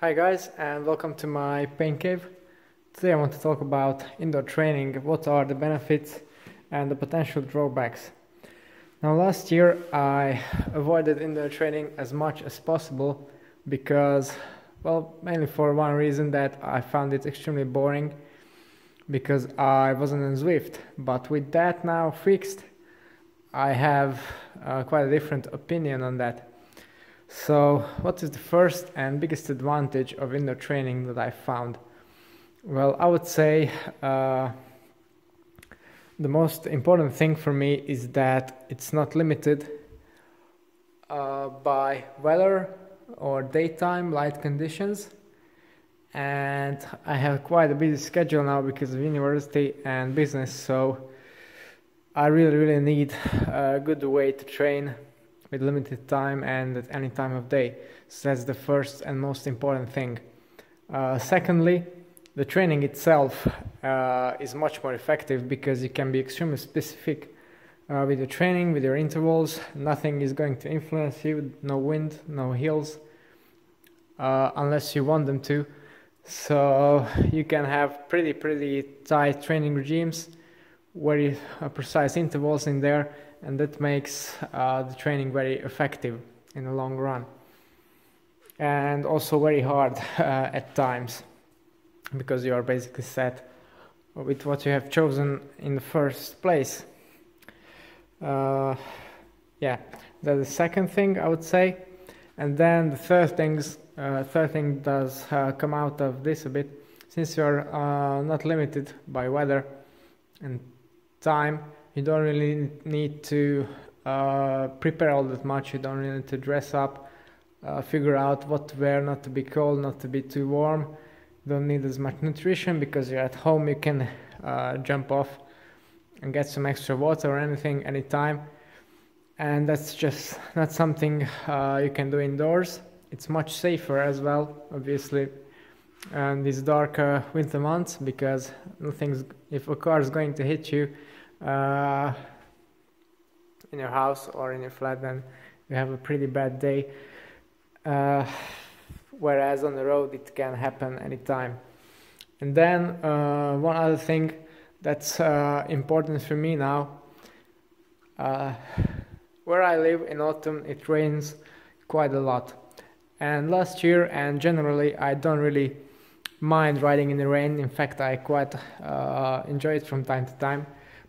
Hi guys, and welcome to my pain cave. Today I want to talk about indoor training, what are the benefits and the potential drawbacks. Now last year I avoided indoor training as much as possible because, well, mainly for one reason, that I found it extremely boring because I wasn't in Zwift. But with that now fixed, I have quite a different opinion on that. So, what is the first and biggest advantage of indoor training that I found? Well, I would say the most important thing for me is that it's not limited by weather or daytime light conditions. And I have quite a busy schedule now because of university and business, so I really need a good way to train with limited time and at any time of day. So that's the first and most important thing. Secondly, the training itself is much more effective because you can be extremely specific with your training, with your intervals. Nothing is going to influence you, no wind, no hills, unless you want them to. So you can have pretty tight training regimes, very precise intervals in there, and that makes the training very effective in the long run, and also very hard at times because you are basically set with what you have chosen in the first place. Yeah, that's the second thing I would say. And then the third thing does come out of this a bit. Since you're not limited by weather and time, you don't really need to prepare all that much. You don't really need to dress up, figure out what to wear, not to be cold, not to be too warm. You don't need as much nutrition because you're at home. You can jump off and get some extra water or anything anytime. And that's just not something you can do indoors. It's much safer as well, obviously, and these dark winter months, because if a car is going to hit you in your house or in your flat, then you have a pretty bad day. Whereas on the road it can happen anytime. And then one other thing that's important for me now, where I live in autumn it rains quite a lot. And last year and generally I don't really mind riding in the rain. In fact, I quite enjoy it from time to time.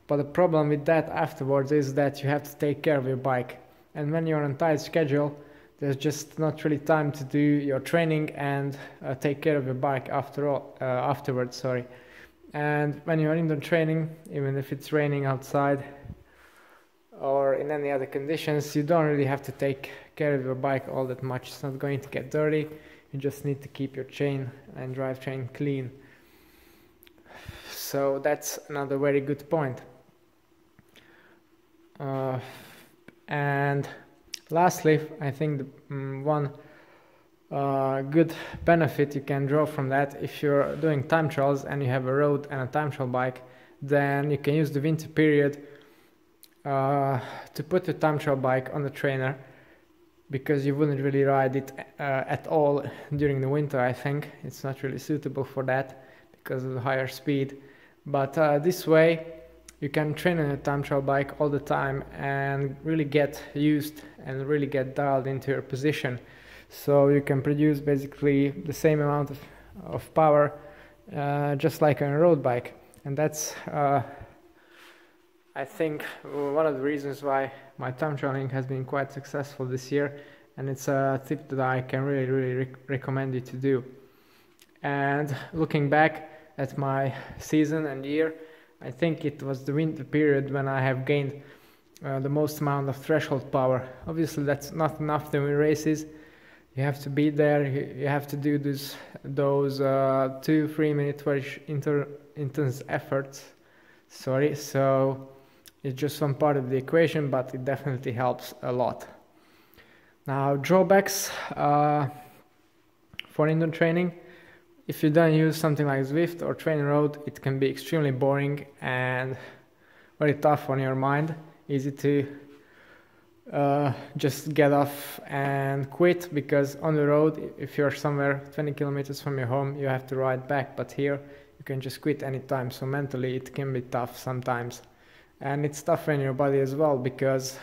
But the problem with that afterwards is that you have to take care of your bike. And when you're on a tight schedule, there's just not really time to do your training and take care of your bike afterwards. And when you're in the training, even if it's raining outside or in any other conditions, you don't really have to take care of your bike all that much. It's not going to get dirty. You just need to keep your chain and drivetrain clean. So that's another very good point. And lastly, I think one good benefit you can draw from that, if you're doing time trials and you have a road and a time trial bike, then you can use the winter period to put your time trial bike on the trainer, because you wouldn't really ride it at all during the winter. I think it's not really suitable for that because of the higher speed. But this way you can train on a time trial bike all the time and really get used and really get dialed into your position. So you can produce basically the same amount of power just like on a road bike. And that's I think one of the reasons why my time trialing has been quite successful this year, and it's a tip that I can really recommend you to do. And looking back at my season and year, I think it was the winter period when I have gained the most amount of threshold power. Obviously that's not enough to win races. You have to be there, you have to do those 2-3 minute very intense efforts. So it's just one part of the equation, but it definitely helps a lot. Now, drawbacks for indoor training. If you don't use something like Zwift or Trainer Road, it can be extremely boring and very tough on your mind. Easy to just get off and quit, because on the road, if you're somewhere 20 kilometers from your home, you have to ride back, but here you can just quit anytime. So mentally it can be tough sometimes, and it's tough on your body as well, because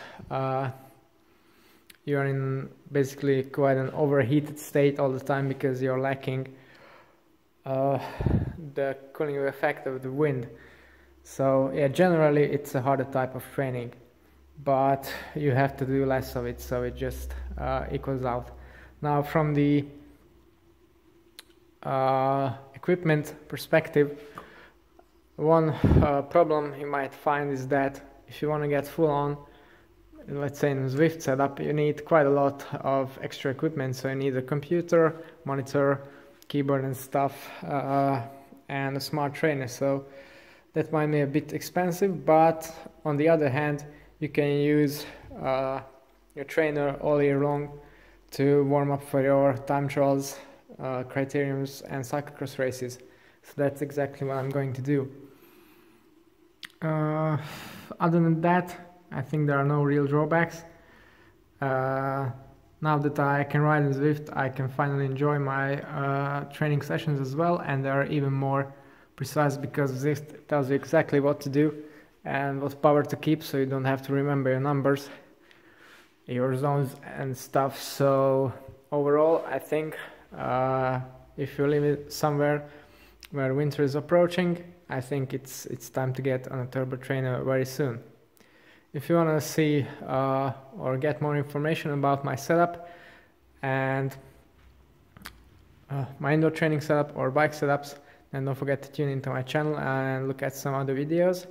you're in basically quite an overheated state all the time, because you're lacking the cooling effect of the wind. So yeah, generally it's a harder type of training, but you have to do less of it, so it just equals out. Now from the equipment perspective, one problem you might find is that if you want to get full on, let's say in a Zwift setup, you need quite a lot of extra equipment. So you need a computer, monitor, keyboard and stuff, and a smart trainer. So that might be a bit expensive, but on the other hand, you can use your trainer all year long to warm up for your time trials, criteriums and cyclocross races. So that's exactly what I'm going to do. Other than that, I think there are no real drawbacks. Now that I can ride in Zwift, I can finally enjoy my training sessions as well, and they are even more precise, because Zwift tells you exactly what to do and what power to keep, so you don't have to remember your numbers, your zones and stuff. So overall, I think if you live somewhere where winter is approaching, I think it's time to get on a turbo trainer very soon. If you want to see or get more information about my setup and my indoor training setup or bike setups, then don't forget to tune into my channel and look at some other videos.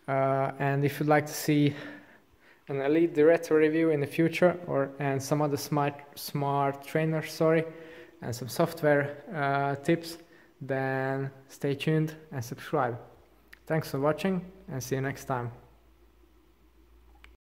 And if you'd like to see an Elite Diretto review in the future, and some other smart trainer, and some software tips, then stay tuned and subscribe. Thanks for watching, and see you next time.